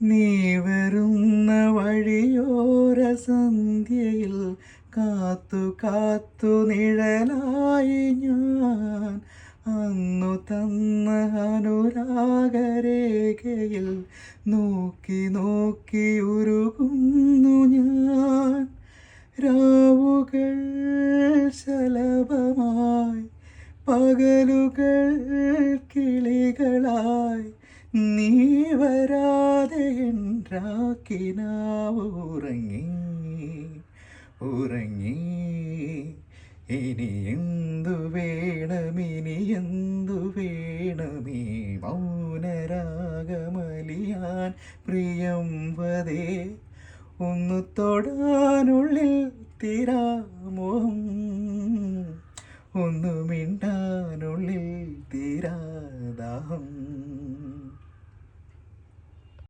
നീ വരുന്ന വഴിയോര സന്ധ്യയിൽ കാത്തു കാത്തു നിഴലായി ഞാൻ അന്നു തന്ന അനുരാഗരേഖയിൽ നോക്കി നോക്കി ഉരുകുന്നു ഞാൻ. രാവുകൾ ശലഭമായി, പകലുകൾ കിളികളായി, നീ വരാതെ രാക്കിനാവ് ഉറങ്ങി ഉറങ്ങി. ഇനി എന്തു വേണമിനി എന്തു വേണമീ മൗനരാഗമലിയാൻ പ്രിയം വതേ. ഒന്ന് തൊടാനുള്ളിൽ തീരാമോഹം, ഒന്ന് മിണ്ടാനുള്ളിൽ തീരാദാഹം.